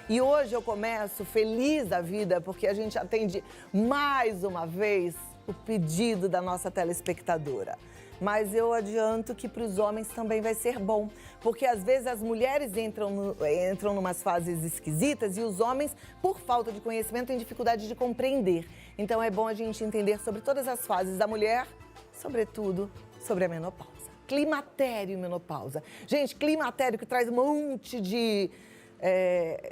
E hoje eu começo feliz da vida porque a gente atende mais uma vez o pedido da nossa telespectadora. Mas eu adianto que para os homens também vai ser bom, porque às vezes as mulheres entram numas fases esquisitas e os homens, por falta de conhecimento, têm dificuldade de compreender. Então é bom a gente entender sobre todas as fases da mulher, sobretudo sobre a menopausa. Climatério e menopausa. Gente, climatério que traz um monte de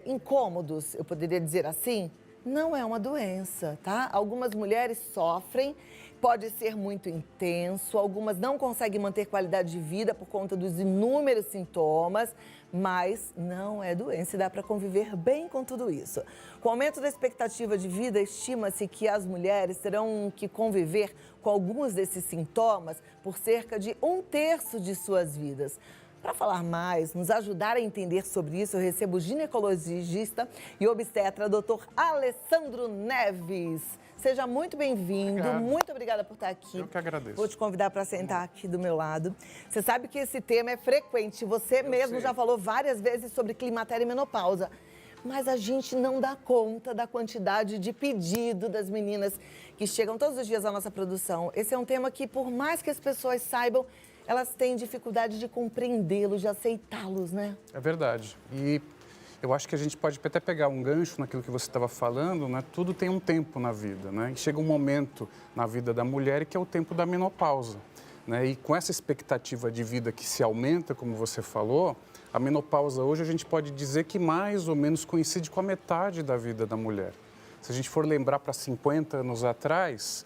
incômodos, eu poderia dizer assim, não é uma doença, tá? Algumas mulheres sofrem, pode ser muito intenso, algumas não conseguem manter qualidade de vida por conta dos inúmeros sintomas, mas não é doença e dá para conviver bem com tudo isso. Com o aumento da expectativa de vida, estima-se que as mulheres terão que conviver com alguns desses sintomas por cerca de 1/3 de suas vidas. Para falar mais, nos ajudar a entender sobre isso, eu recebo o ginecologista e obstetra, Dr. Alessandro Neves. Seja muito bem-vindo, muito obrigada por estar aqui. Eu que agradeço. Vou te convidar para sentar aqui do meu lado. Você sabe que esse tema é frequente, você mesmo já falou várias vezes sobre climatério e menopausa. Mas a gente não dá conta da quantidade de pedido das meninas que chegam todos os dias à nossa produção. Esse é um tema que, por mais que as pessoas saibam, elas têm dificuldade de compreendê-los, de aceitá-los, né? É verdade. E eu acho que a gente pode até pegar um gancho naquilo que você estava falando, né? Tudo tem um tempo na vida, né? E chega um momento na vida da mulher que é o tempo da menopausa, né? E com essa expectativa de vida que se aumenta, como você falou, a menopausa hoje a gente pode dizer que mais ou menos coincide com a metade da vida da mulher. Se a gente for lembrar para 50 anos atrás,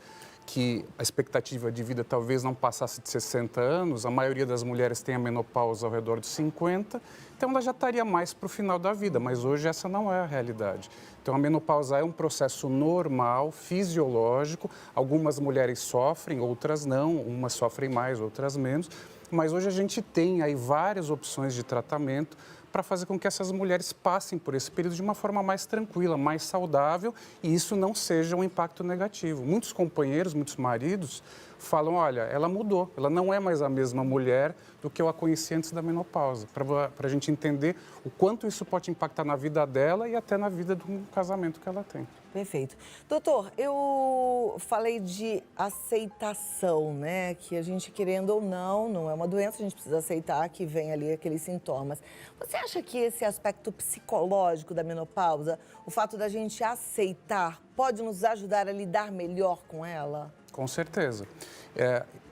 que a expectativa de vida talvez não passasse de 60 anos, a maioria das mulheres tem a menopausa ao redor dos 50, então ela já estaria mais para o final da vida, mas hoje essa não é a realidade. Então a menopausa é um processo normal, fisiológico, algumas mulheres sofrem, outras não, umas sofrem mais, outras menos, mas hoje a gente tem aí várias opções de tratamento para fazer com que essas mulheres passem por esse período de uma forma mais tranquila, mais saudável e isso não seja um impacto negativo. Muitos companheiros, muitos maridos falam, olha, ela mudou, ela não é mais a mesma mulher do que eu a conheci antes da menopausa, para a gente entender o quanto isso pode impactar na vida dela e até na vida do casamento que ela tem. Perfeito. Doutor, eu falei de aceitação, né? Que a gente, querendo ou não é uma doença, a gente precisa aceitar que vem ali aqueles sintomas. Você acha que esse aspecto psicológico da menopausa, o fato da gente aceitar, pode nos ajudar a lidar melhor com ela? Com certeza.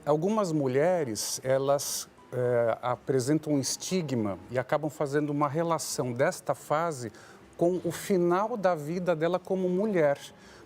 Algumas mulheres, elas apresentam um estigma e acabam fazendo uma relação desta fase com o final da vida dela como mulher.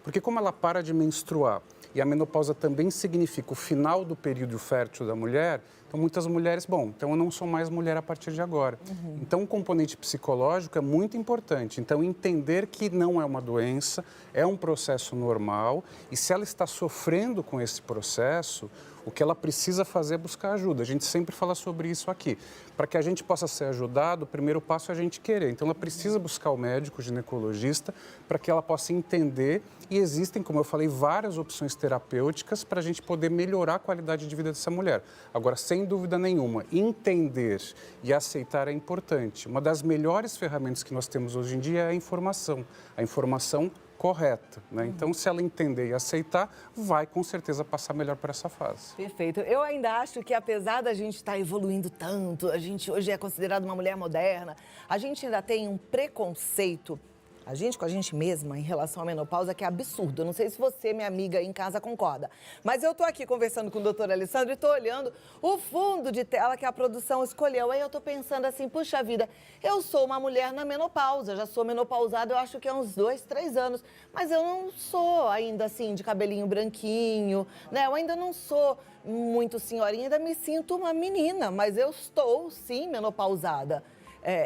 Porque como ela para de menstruar e a menopausa também significa o final do período fértil da mulher, então muitas mulheres, então eu não sou mais mulher a partir de agora. Então o componente psicológico é muito importante. Então entender que não é uma doença, é um processo normal e se ela está sofrendo com esse processo, o que ela precisa fazer é buscar ajuda. A gente sempre fala sobre isso aqui. Para que a gente possa ser ajudado, o primeiro passo é a gente querer. Então, ela precisa buscar o médico, o ginecologista, para que ela possa entender. E existem, como eu falei, várias opções terapêuticas para a gente poder melhorar a qualidade de vida dessa mulher. Agora, sem dúvida nenhuma, entender e aceitar é importante. Uma das melhores ferramentas que nós temos hoje em dia é a informação. A informação correta, né? Então, se ela entender e aceitar, vai com certeza passar melhor por essa fase. Perfeito. Eu ainda acho que apesar da gente estar evoluindo tanto, a gente hoje é considerada uma mulher moderna, a gente ainda tem um preconceito, a gente com a gente mesma, em relação à menopausa, que é absurdo. Eu não sei se você, minha amiga, aí em casa concorda. Mas eu tô aqui conversando com o doutor Alessandro e tô olhando o fundo de tela que a produção escolheu. Aí eu tô pensando assim, puxa vida, eu sou uma mulher na menopausa, já sou menopausada, eu acho que há uns 2, 3 anos. Mas eu não sou ainda assim, de cabelinho branquinho, né? Eu ainda não sou muito senhorinha, ainda me sinto uma menina, mas eu estou, sim, menopausada.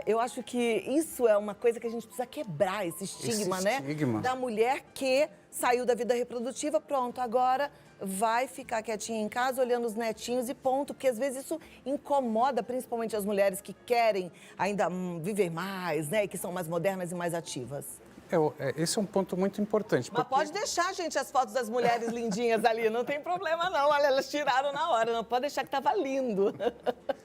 Eu acho que isso é uma coisa que a gente precisa quebrar, esse estigma, né? Da mulher que saiu da vida reprodutiva, pronto, agora vai ficar quietinha em casa, olhando os netinhos e ponto. Porque às vezes isso incomoda principalmente as mulheres que querem ainda viver mais, né? E que são mais modernas e mais ativas. Esse é um ponto muito importante. Mas pode deixar, gente, as fotos das mulheres lindinhas ali, não tem problema não. Olha, elas tiraram na hora, não pode deixar que estava lindo.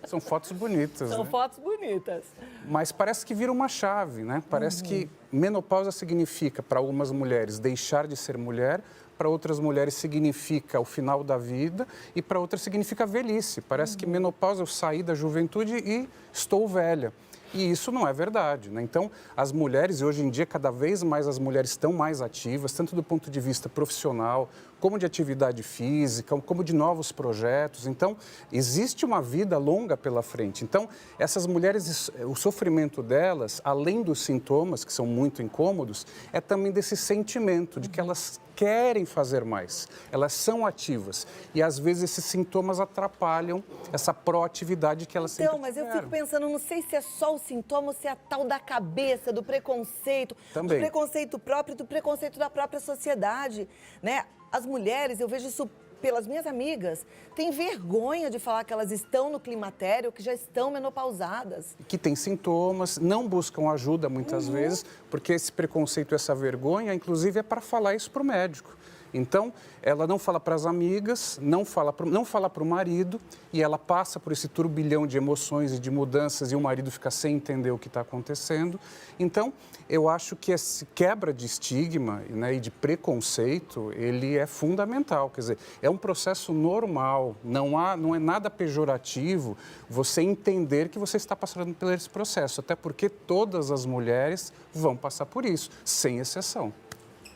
São fotos bonitas, São né? fotos bonitas. Mas parece que vira uma chave, né? Parece que menopausa significa, para algumas mulheres, deixar de ser mulher, para outras mulheres significa o final da vida e para outras significa velhice. Parece que menopausa, eu saí da juventude e estou velha. E isso não é verdade, né? Então, as mulheres, e hoje em dia, cada vez mais as mulheres estão mais ativas, tanto do ponto de vista profissional, como de atividade física, como de novos projetos. Então, existe uma vida longa pela frente. Então, essas mulheres, o sofrimento delas, além dos sintomas, que são muito incômodos, é também desse sentimento de que elas querem fazer mais, elas são ativas e às vezes esses sintomas atrapalham essa proatividade que elas sempre Mas eu tiveram. fico pensando, não sei se é só o sintoma ou se é a tal da cabeça, do preconceito, Também. do preconceito próprio e do preconceito da própria sociedade, né? As mulheres, eu vejo isso pelas minhas amigas, têm vergonha de falar que elas estão no climatério, que já estão menopausadas. Que têm sintomas, não buscam ajuda muitas vezes, porque esse preconceito, essa vergonha, inclusive, é para falar isso para o médico. Então, ela não fala para as amigas, não fala para o marido, e ela passa por esse turbilhão de emoções e de mudanças, e o marido fica sem entender o que está acontecendo. Então, eu acho que esse quebra de estigma, né, e de preconceito, ele é fundamental. Quer dizer, é um processo normal, não é nada pejorativo você entender que você está passando por esse processo, até porque todas as mulheres vão passar por isso, sem exceção.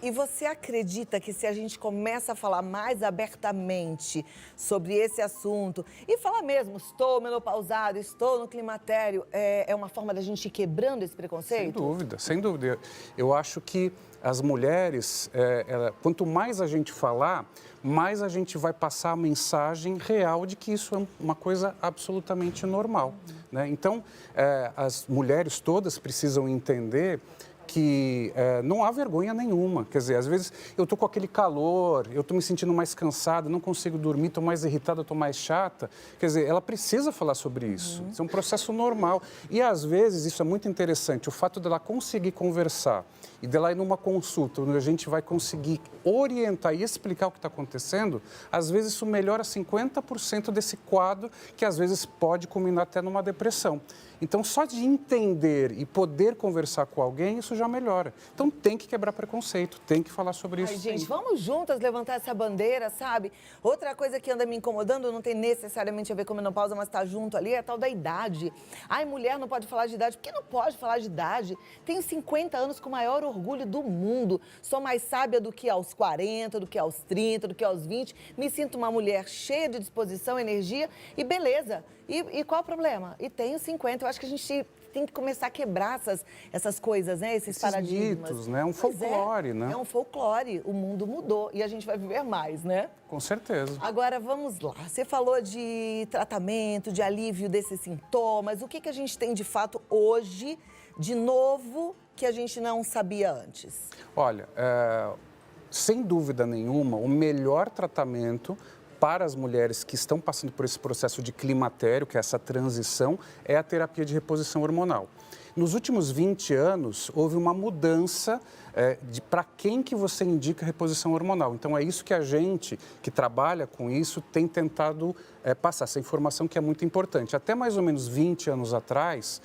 E você acredita que se a gente começa a falar mais abertamente sobre esse assunto e falar mesmo, estou menopausado, estou no climatério, é uma forma da gente ir quebrando esse preconceito? Sem dúvida, sem dúvida. Eu acho que as mulheres, quanto mais a gente falar, mais a gente vai passar a mensagem real de que isso é uma coisa absolutamente normal, né? Então, as mulheres todas precisam entender que não há vergonha nenhuma. Quer dizer, às vezes eu estou com aquele calor, eu estou me sentindo mais cansada, não consigo dormir, estou mais irritada, estou mais chata. Quer dizer, ela precisa falar sobre isso. Isso é um processo normal. E às vezes, isso é muito interessante, o fato dela conseguir conversar e dela ir numa consulta, onde a gente vai conseguir orientar e explicar o que está acontecendo, às vezes isso melhora 50% desse quadro que às vezes pode culminar até numa depressão. Então, só de entender e poder conversar com alguém, isso já melhora. Então, tem que quebrar preconceito, tem que falar sobre isso. Ai, gente, sim. vamos juntas levantar essa bandeira, sabe? Outra coisa que anda me incomodando, não tem necessariamente a ver com menopausa, mas está junto ali, é a tal da idade. Ai, mulher não pode falar de idade. Por que não pode falar de idade? Tenho 50 anos com o maior orgulho do mundo. Sou mais sábia do que aos 40, do que aos 30, do que aos 20. Me sinto uma mulher cheia de disposição, energia e beleza. E qual o problema? E tenho 50. Eu acho que a gente tem que começar a quebrar essas coisas, né? Esses paradigmas. Mitos, né? Um folclore, né? É um folclore. O mundo mudou e a gente vai viver mais, né? Com certeza. Agora, vamos lá. Você falou de tratamento, de alívio desses sintomas. O que a gente tem, de fato, hoje, de novo, que a gente não sabia antes? Olha, sem dúvida nenhuma, o melhor tratamento para as mulheres que estão passando por esse processo de climatério, que é essa transição, é a terapia de reposição hormonal. Nos últimos 20 anos, houve uma mudança para quem que você indica reposição hormonal. Então, é isso que a gente, que trabalha com isso, tem tentado passar, essa informação que é muito importante. Até mais ou menos 20 anos atrás,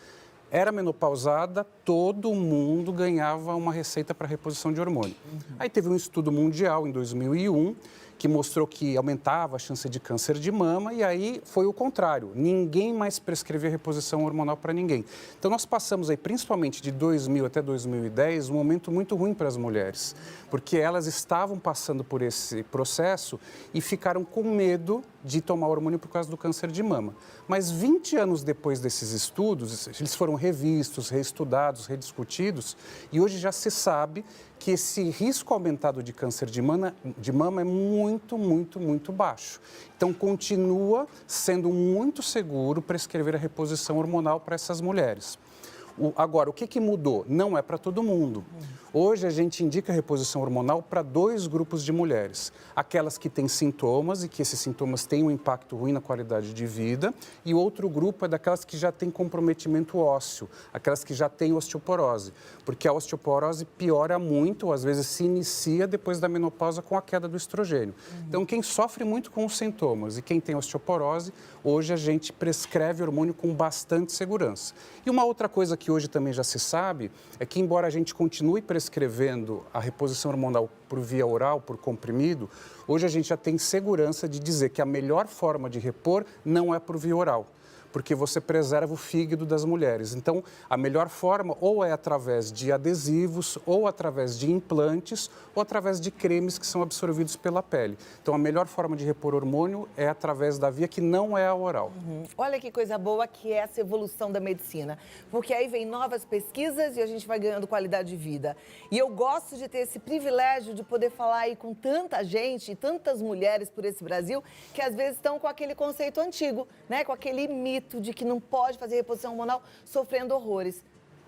era menopausada, todo mundo ganhava uma receita para reposição de hormônio. Aí teve um estudo mundial em 2001, que mostrou que aumentava a chance de câncer de mama, e aí foi o contrário. Ninguém mais prescrevia reposição hormonal para ninguém. Então, nós passamos aí, principalmente de 2000 até 2010, um momento muito ruim para as mulheres, porque elas estavam passando por esse processo e ficaram com medo de tomar hormônio por causa do câncer de mama. Mas 20 anos depois desses estudos, eles foram revistos, reestudados, rediscutidos, e hoje já se sabe que esse risco aumentado de câncer de mama é muito, muito, muito baixo. Então, continua sendo muito seguro prescrever a reposição hormonal para essas mulheres. Agora, o que mudou? Não é para todo mundo. Hoje a gente indica a reposição hormonal para 2 grupos de mulheres. Aquelas que têm sintomas e que esses sintomas têm um impacto ruim na qualidade de vida. E outro grupo é daquelas que já têm comprometimento ósseo, aquelas que já têm osteoporose. Porque a osteoporose piora muito, ou às vezes se inicia depois da menopausa com a queda do estrogênio. Então, quem sofre muito com os sintomas e quem tem osteoporose, hoje a gente prescreve hormônio com bastante segurança. E uma outra coisa que hoje também já se sabe é que, embora a gente continue prescrevendo a reposição hormonal por via oral, por comprimido, hoje a gente já tem segurança de dizer que a melhor forma de repor não é por via oral, porque você preserva o fígado das mulheres. Então, a melhor forma ou é através de adesivos, ou através de implantes, ou através de cremes que são absorvidos pela pele. Então, a melhor forma de repor hormônio é através da via que não é a oral. Olha que coisa boa que é essa evolução da medicina, porque aí vem novas pesquisas e a gente vai ganhando qualidade de vida. E eu gosto de ter esse privilégio de poder falar aí com tanta gente e tantas mulheres por esse Brasil que às vezes estão com aquele conceito antigo, né? Com aquele mito de que não pode fazer reposição hormonal sofrendo horrores.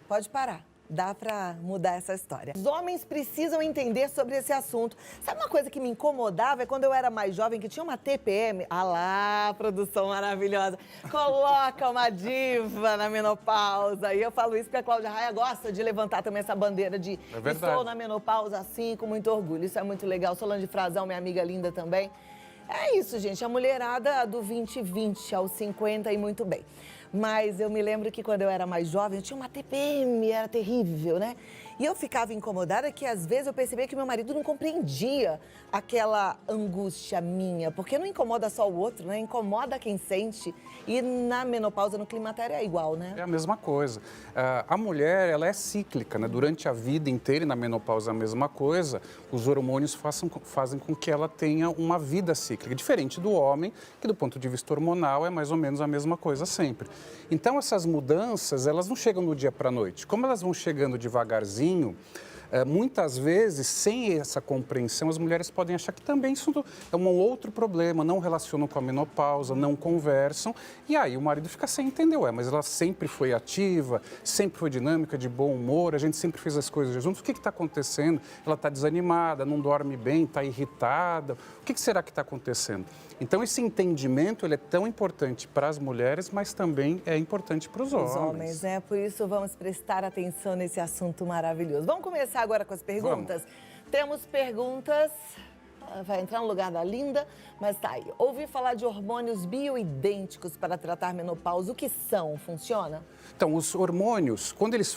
Pode parar. Dá pra mudar essa história. Os homens precisam entender sobre esse assunto. Sabe uma coisa que me incomodava? É quando eu era mais jovem, que tinha uma TPM. Ah lá, produção maravilhosa. Coloca uma diva na menopausa. E eu falo isso porque a Cláudia Raia gosta de levantar também essa bandeira de estou na menopausa assim, com muito orgulho. Isso é muito legal. Solange Frazão, minha amiga linda também. É isso, gente. A mulherada do 20 aos 50 e muito bem. Mas eu me lembro que quando eu era mais jovem, eu tinha uma TPM, era terrível, né? E eu ficava incomodada que às vezes eu percebia que meu marido não compreendia aquela angústia minha. Porque não incomoda só o outro, né? Incomoda quem sente. E na menopausa, no climatério é igual, né? É a mesma coisa. A mulher, ela é cíclica, né? Durante a vida inteira, e na menopausa a mesma coisa, os hormônios fazem com que ela tenha uma vida cíclica. Diferente do homem, que do ponto de vista hormonal é mais ou menos a mesma coisa sempre. Então, essas mudanças, elas não chegam do dia para a noite. Como elas vão chegando devagarzinho, muitas vezes, sem essa compreensão, as mulheres podem achar que também isso é um outro problema, não relacionam com a menopausa, não conversam, e aí o marido fica sem entender, mas ela sempre foi ativa, sempre foi dinâmica, de bom humor, a gente sempre fez as coisas juntos, o que está acontecendo? Ela está desanimada, não dorme bem, está irritada, o que será que está acontecendo? Então, esse entendimento ele é tão importante para as mulheres, mas também é importante para os homens. Os homens, né? Por isso, vamos prestar atenção nesse assunto maravilhoso. Vamos começar agora com as perguntas? Vamos. Temos perguntas... Vai entrar no lugar da Linda, mas tá aí. Ouvi falar de hormônios bioidênticos para tratar menopausa. O que são? Funciona? Então, os hormônios, quando eles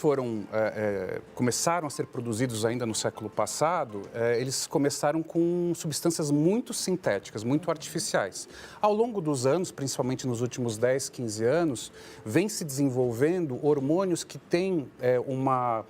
começaram a ser produzidos ainda no século passado, eles começaram com substâncias muito sintéticas, muito artificiais. Ao longo dos anos, principalmente nos últimos 10, 15 anos, vem se desenvolvendo hormônios que têm uma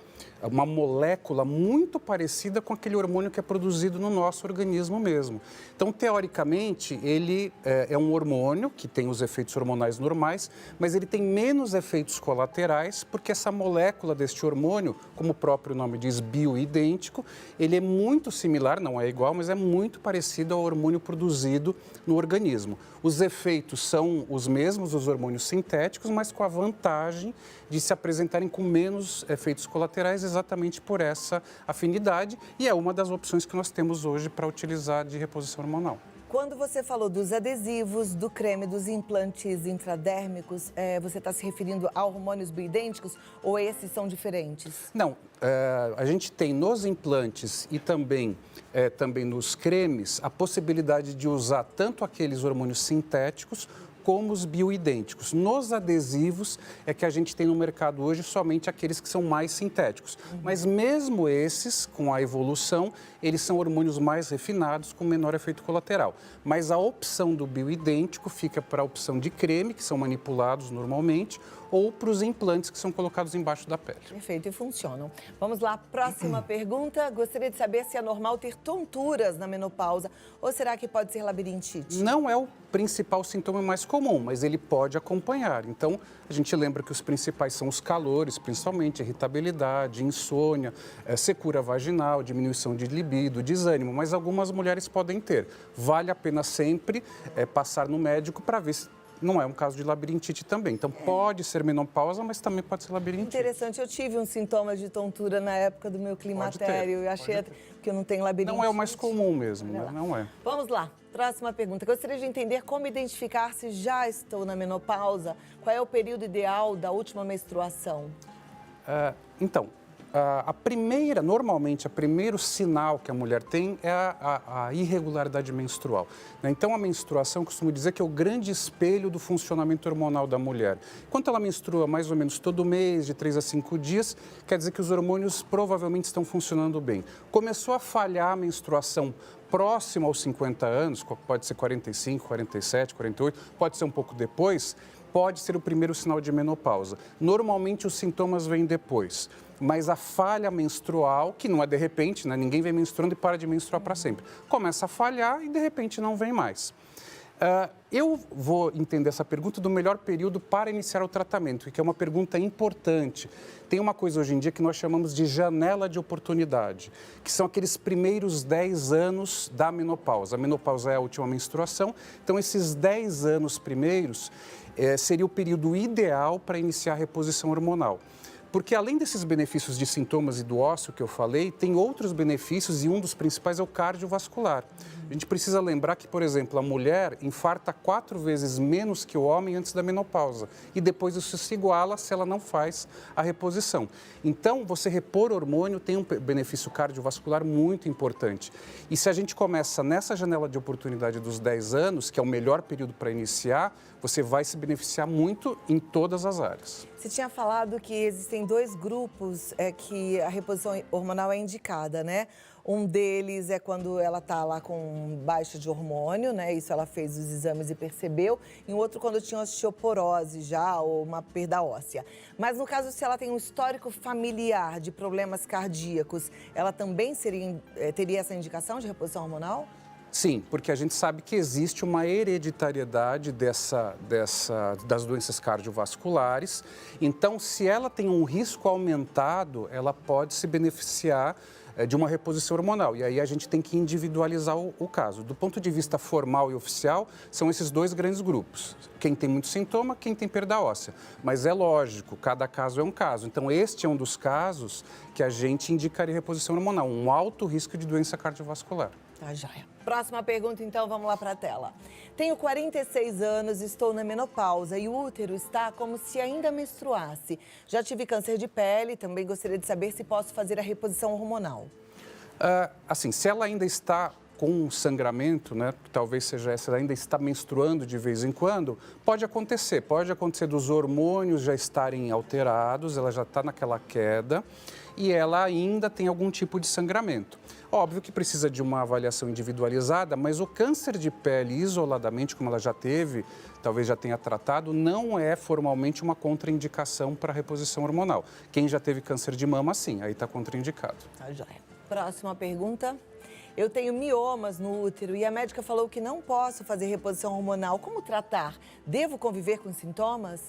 molécula muito parecida com aquele hormônio que é produzido no nosso organismo mesmo. Então, teoricamente, ele é um hormônio que tem os efeitos hormonais normais, mas ele tem menos efeitos colaterais, porque essa molécula deste hormônio, como o próprio nome diz, bioidêntico, ele é muito similar, não é igual, mas é muito parecido ao hormônio produzido no organismo. Os efeitos são os mesmos dos hormônios sintéticos, mas com a vantagem de se apresentarem com menos efeitos colaterais, exatamente por essa afinidade, e é uma das opções que nós temos hoje para utilizar de reposição hormonal. Quando você falou dos adesivos, do creme, dos implantes intradérmicos, você está se referindo a hormônios bioidênticos ou esses são diferentes? Não, a gente tem nos implantes e também nos cremes a possibilidade de usar tanto aqueles hormônios sintéticos como os bioidênticos. Nos adesivos é que a gente tem no mercado hoje somente aqueles que são mais sintéticos. Mas mesmo esses, com a evolução, eles são hormônios mais refinados, com menor efeito colateral. Mas a opção do bioidêntico fica para a opção de creme, que são manipulados normalmente, ou para os implantes que são colocados embaixo da pele. Perfeito, e funcionam. Vamos lá, próxima pergunta. Gostaria de saber se é normal ter tonturas na menopausa ou será que pode ser labirintite? Não é o principal sintoma mais comum, mas ele pode acompanhar. Então, a gente lembra que os principais são os calores, principalmente irritabilidade, insônia, secura vaginal, diminuição de libido, desânimo, mas algumas mulheres podem ter. Vale a pena sempre passar no médico para ver se não é um caso de labirintite também. Então, pode ser menopausa, mas também pode ser labirintite. Interessante, eu tive uns sintomas de tontura na época do meu climatério. Eu achei que eu não tenho labirintite. Não é o mais comum mesmo, né? Não é. Vamos lá, próxima pergunta. Gostaria de entender como identificar se já estou na menopausa. Qual é o período ideal da última menstruação? Então, normalmente, o primeiro sinal que a mulher tem é a irregularidade menstrual, né? Então, a menstruação, eu costumo dizer que é o grande espelho do funcionamento hormonal da mulher. Enquanto ela menstrua mais ou menos todo mês, de 3 a 5 dias, quer dizer que os hormônios provavelmente estão funcionando bem. Começou a falhar a menstruação próximo aos 50 anos, pode ser 45, 47, 48, pode ser um pouco depois, pode ser o primeiro sinal de menopausa. Normalmente, os sintomas vêm depois. Mas a falha menstrual, que não é de repente, né? Ninguém vem menstruando e para de menstruar para sempre. Começa a falhar e de repente não vem mais. Eu vou entender essa pergunta do melhor período para iniciar o tratamento, que é uma pergunta importante. Tem uma coisa hoje em dia que nós chamamos de janela de oportunidade, que são aqueles primeiros 10 anos da menopausa. A menopausa é a última menstruação, então esses 10 anos primeiros seria o período ideal para iniciar a reposição hormonal. Porque além desses benefícios de sintomas e do ósseo que eu falei, tem outros benefícios e um dos principais é o cardiovascular. A gente precisa lembrar que, por exemplo, a mulher infarta 4 vezes menos que o homem antes da menopausa. E depois isso se iguala se ela não faz a reposição. Então, você repor hormônio tem um benefício cardiovascular muito importante. E se a gente começa nessa janela de oportunidade dos 10 anos, que é o melhor período para iniciar, você vai se beneficiar muito em todas as áreas. Você tinha falado que existem 2 grupos que a reposição hormonal é indicada, né? Um deles é quando ela está lá com baixa de hormônio, né? Isso ela fez os exames e percebeu. E um outro quando tinha osteoporose já, ou uma perda óssea. Mas no caso, se ela tem um histórico familiar de problemas cardíacos, ela também teria essa indicação de reposição hormonal? Sim, porque a gente sabe que existe uma hereditariedade das doenças cardiovasculares. Então, se ela tem um risco aumentado, ela pode se beneficiar de uma reposição hormonal. E aí a gente tem que individualizar o caso. Do ponto de vista formal e oficial, são esses 2 grandes grupos. Quem tem muito sintoma, quem tem perda óssea. Mas é lógico, cada caso é um caso. Então, este é um dos casos que a gente indicaria reposição hormonal, um alto risco de doença cardiovascular. Tá, joia. Próxima pergunta, então, vamos lá para a tela. Tenho 46 anos, estou na menopausa e o útero está como se ainda menstruasse. Já tive câncer de pele, também gostaria de saber se posso fazer a reposição hormonal. Assim, se ela ainda está com sangramento, né, talvez seja essa, ainda está menstruando de vez em quando, pode acontecer dos hormônios já estarem alterados, ela já está naquela queda e ela ainda tem algum tipo de sangramento. Óbvio que precisa de uma avaliação individualizada, mas o câncer de pele isoladamente, como ela já teve, talvez já tenha tratado, não é formalmente uma contraindicação para a reposição hormonal. Quem já teve câncer de mama, sim, aí está contraindicado. Tá, joia. Próxima pergunta. Eu tenho miomas no útero e a médica falou que não posso fazer reposição hormonal. Como tratar? Devo conviver com sintomas?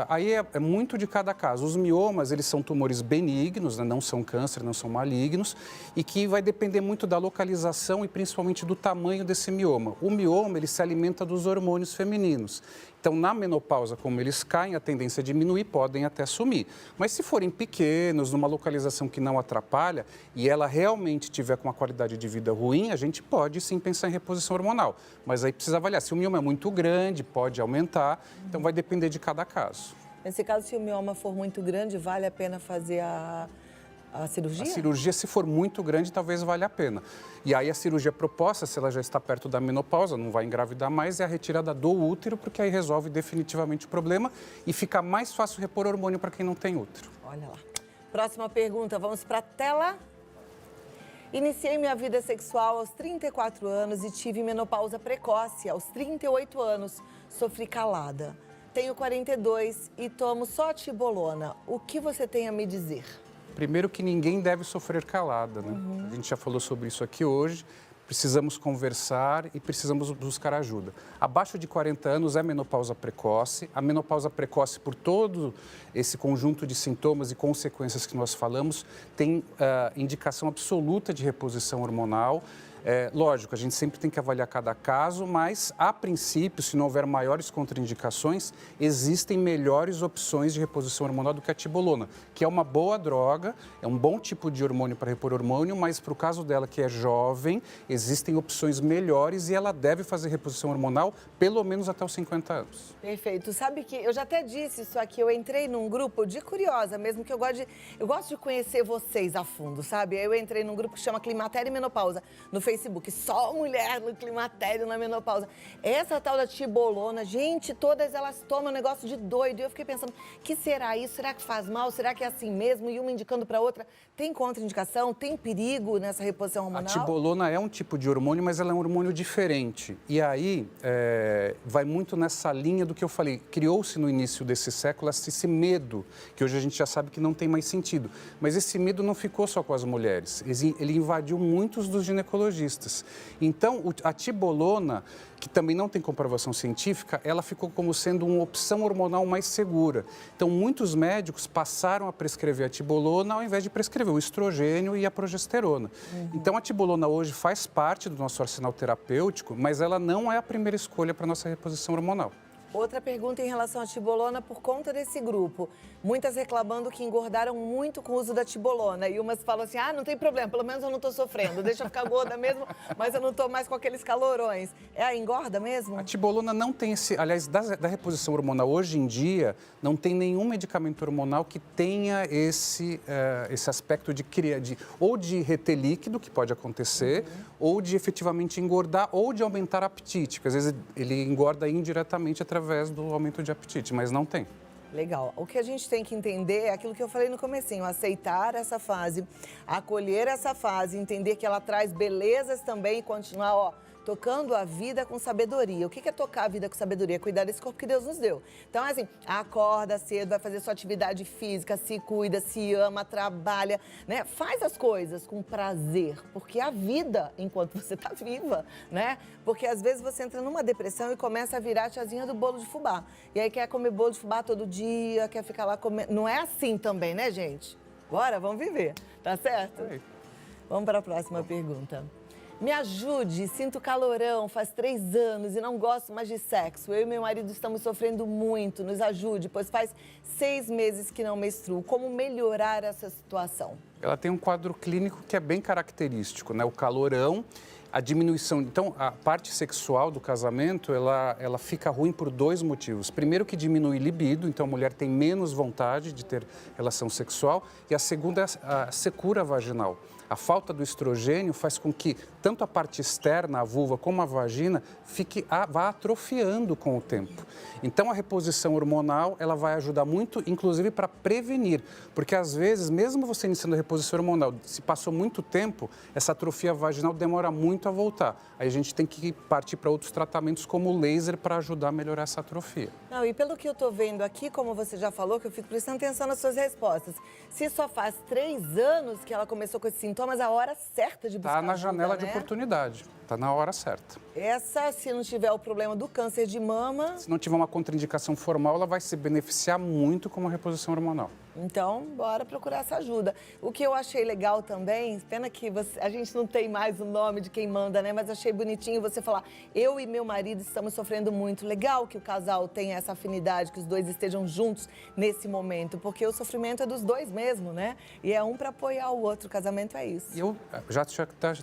Aí é muito de cada caso. Os miomas, eles são tumores benignos, né? Não são câncer, não são malignos, e que vai depender muito da localização e principalmente do tamanho desse mioma. O mioma, ele se alimenta dos hormônios femininos. Então, na menopausa, como eles caem, a tendência é diminuir, podem até sumir. Mas se forem pequenos, numa localização que não atrapalha, e ela realmente tiver com uma qualidade de vida ruim, a gente pode sim pensar em reposição hormonal. Mas aí precisa avaliar. Se o mioma é muito grande, pode aumentar, então vai depender de cada caso. Nesse caso, se o mioma for muito grande, vale a pena fazer a cirurgia? A cirurgia, se for muito grande, talvez valha a pena. E aí a cirurgia proposta, se ela já está perto da menopausa, não vai engravidar mais, é a retirada do útero, porque aí resolve definitivamente o problema e fica mais fácil repor hormônio para quem não tem útero. Olha lá. Próxima pergunta, vamos para a tela. Iniciei minha vida sexual aos 34 anos e tive menopausa precoce aos 38 anos. Sofri calada. Tenho 42 e tomo só tibolona. O que você tem a me dizer? Primeiro que ninguém deve sofrer calada, né? A gente já falou sobre isso aqui hoje. Precisamos conversar e precisamos buscar ajuda. Abaixo de 40 anos é menopausa precoce. A menopausa precoce, por todo esse conjunto de sintomas e consequências que nós falamos, tem indicação absoluta de reposição hormonal. Lógico, a gente sempre tem que avaliar cada caso, mas, a princípio, se não houver maiores contraindicações, existem melhores opções de reposição hormonal do que a tibolona, que é uma boa droga, é um bom tipo de hormônio para repor hormônio, mas para o caso dela, que é jovem, existem opções melhores e ela deve fazer reposição hormonal pelo menos até os 50 anos. Perfeito. Sabe que eu já até disse isso aqui, eu entrei num grupo de curiosa mesmo, que eu gosto de conhecer vocês a fundo, sabe? Eu entrei num grupo que chama Climatério e Menopausa, no Facebook, só mulher no climatério, na menopausa. Essa tal da tibolona, gente, todas elas tomam um negócio de doido. E eu fiquei pensando, que será isso? Será que faz mal? Será que é assim mesmo? E uma indicando para outra. Tem contraindicação? Tem perigo nessa reposição hormonal? A tibolona é um tipo de hormônio, mas ela é um hormônio diferente. E aí, vai muito nessa linha do que eu falei. Criou-se no início desse século esse medo, que hoje a gente já sabe que não tem mais sentido. Mas esse medo não ficou só com as mulheres. Ele invadiu muitos dos ginecologistas. Então, a tibolona, que também não tem comprovação científica, ela ficou como sendo uma opção hormonal mais segura. Então, muitos médicos passaram a prescrever a tibolona ao invés de prescrever o estrogênio e a progesterona. Então, a tibolona hoje faz parte do nosso arsenal terapêutico, mas ela não é a primeira escolha para a nossa reposição hormonal. Outra pergunta em relação à tibolona por conta desse grupo. Muitas reclamando que engordaram muito com o uso da tibolona. E umas falam assim, não tem problema, pelo menos eu não estou sofrendo. Deixa eu ficar gorda mesmo, mas eu não estou mais com aqueles calorões. Engorda mesmo? A tibolona não tem aliás, da reposição hormonal hoje em dia, não tem nenhum medicamento hormonal que tenha esse aspecto ou de reter líquido, que pode acontecer, ou de efetivamente engordar, ou de aumentar apetite, porque às vezes ele engorda indiretamente através do aumento de apetite, mas não tem. Legal. O que a gente tem que entender é aquilo que eu falei no comecinho, aceitar essa fase, acolher essa fase, entender que ela traz belezas também e continuar, tocando a vida com sabedoria. O que é tocar a vida com sabedoria? Cuidar desse corpo que Deus nos deu. Então, assim, acorda cedo, vai fazer sua atividade física, se cuida, se ama, trabalha, né? Faz as coisas com prazer, porque a vida, enquanto você tá viva, né? Porque às vezes você entra numa depressão e começa a virar a tiazinha do bolo de fubá. E aí quer comer bolo de fubá todo dia, quer ficar lá comendo. Não é assim também, né, gente? Bora, vamos viver, tá certo? Oi. Vamos para a próxima pergunta. Me ajude, sinto calorão, faz 3 anos e não gosto mais de sexo. Eu e meu marido estamos sofrendo muito, nos ajude, pois faz 6 meses que não menstruo. Como melhorar essa situação? Ela tem um quadro clínico que é bem característico, né? O calorão, a diminuição. Então, a parte sexual do casamento, ela fica ruim por 2 motivos. Primeiro, que diminui libido, então a mulher tem menos vontade de ter relação sexual. E a segunda é a secura vaginal. A falta do estrogênio faz com que tanto a parte externa, a vulva, como a vagina, vá atrofiando com o tempo. Então, a reposição hormonal, ela vai ajudar muito, inclusive para prevenir. Porque, às vezes, mesmo você iniciando a reposição hormonal, se passou muito tempo, essa atrofia vaginal demora muito a voltar. Aí a gente tem que partir para outros tratamentos, como o laser, para ajudar a melhorar essa atrofia. Não, e pelo que eu estou vendo aqui, como você já falou, que eu fico prestando atenção nas suas respostas. Se só faz 3 anos que ela começou com esses sintomas, a hora certa de buscar Está na ajuda, janela de né? oportunidade, está na hora certa. Essa, se não tiver o problema do câncer de mama... Se não tiver uma contraindicação formal, ela vai se beneficiar muito com a reposição hormonal. Então, bora procurar essa ajuda. O que eu achei legal também, pena que a gente não tem mais o nome de quem manda, né? Mas achei bonitinho você falar, eu e meu marido estamos sofrendo muito. Legal que o casal tenha essa afinidade, que os dois estejam juntos nesse momento, porque o sofrimento é dos dois mesmo, né? E é um para apoiar o outro, o casamento é isso. E eu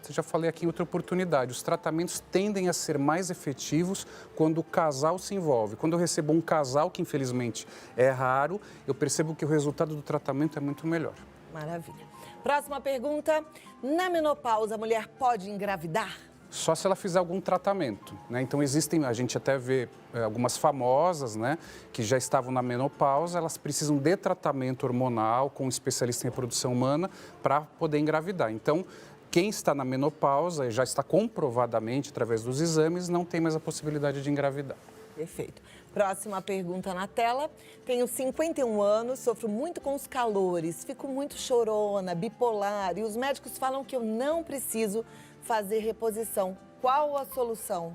já falei aqui em outra oportunidade, os tratamentos tendem a ser mais efetivos quando o casal se envolve. Quando eu recebo um casal, que infelizmente é raro, eu percebo que o resultado do tratamento é muito melhor. Maravilha. Próxima pergunta. Na menopausa, a mulher pode engravidar? Só se ela fizer algum tratamento, né? Então a gente até vê algumas famosas, né, que já estavam na menopausa, elas precisam de tratamento hormonal com um especialista em reprodução humana para poder engravidar. Então, quem está na menopausa, já está comprovadamente através dos exames, não tem mais a possibilidade de engravidar. Perfeito. Próxima pergunta na tela. Tenho 51 anos, sofro muito com os calores, fico muito chorona, bipolar e os médicos falam que eu não preciso fazer reposição. Qual a solução?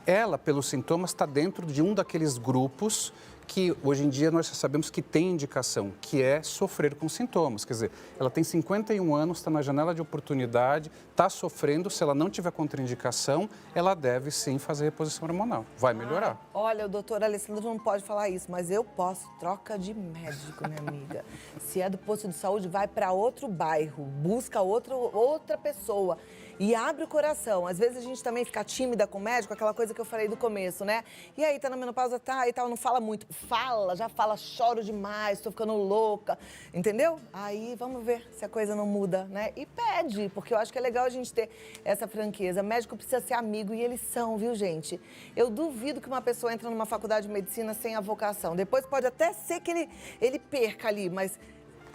Ela, pelos sintomas, está dentro de um daqueles grupos que hoje em dia nós já sabemos que tem indicação, que é sofrer com sintomas. Quer dizer, ela tem 51 anos, está na janela de oportunidade, está sofrendo, se ela não tiver contraindicação, ela deve sim fazer reposição hormonal. Vai melhorar. Olha, o doutor Alessandro não pode falar isso, mas eu posso. Troca de médico, minha amiga. Se é do posto de saúde, vai para outro bairro, busca outra pessoa e abre o coração. Às vezes a gente também fica tímida com o médico, aquela coisa que eu falei do começo, né? E aí, tá na menopausa, tá e tal, não fala muito. Fala, já fala, choro demais, tô ficando louca, entendeu? Aí vamos ver se a coisa não muda, né? E pede, porque eu acho que é legal a gente ter essa franqueza. Médico precisa ser amigo e eles são, viu, gente? Eu duvido que uma pessoa entre numa faculdade de medicina sem a vocação. Depois pode até ser que ele perca ali, mas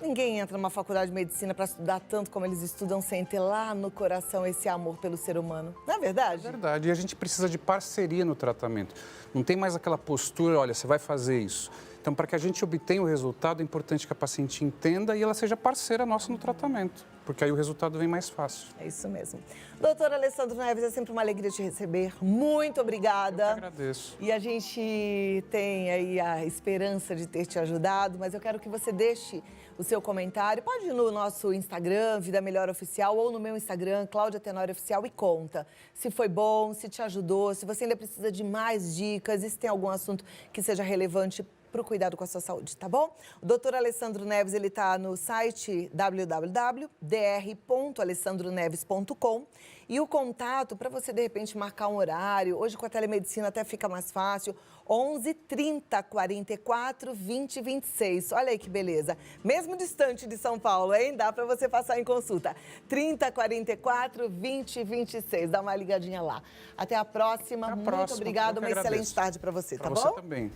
ninguém entra numa faculdade de medicina para estudar tanto como eles estudam sem ter lá no coração esse amor pelo ser humano. Não é verdade? É verdade. E a gente precisa de parceria no tratamento. Não tem mais aquela postura, olha, você vai fazer isso. Então, para que a gente obtenha o resultado, é importante que a paciente entenda e ela seja parceira nossa no tratamento, porque aí o resultado vem mais fácil. É isso mesmo. Doutor Alessandro Neves, é sempre uma alegria te receber. Muito obrigada. Eu que agradeço. E a gente tem aí a esperança de ter te ajudado, mas eu quero que você deixe o seu comentário. Pode ir no nosso Instagram, Vida Melhor Oficial, ou no meu Instagram, Cláudia Tenório Oficial, e conta se foi bom, se te ajudou, se você ainda precisa de mais dicas, e se tem algum assunto que seja relevante para o cuidado com a sua saúde, tá bom? O doutor Alessandro Neves, ele está no site www.dr.alessandroneves.com e o contato, para você, de repente, marcar um horário, hoje com a telemedicina até fica mais fácil, 11 30 44 20 26. Olha aí que beleza. Mesmo distante de São Paulo, hein? Dá para você passar em consulta. 30 44 20 26. Dá uma ligadinha lá. Até a próxima. Muito obrigada. Uma excelente tarde para você, tá bom? Para você também.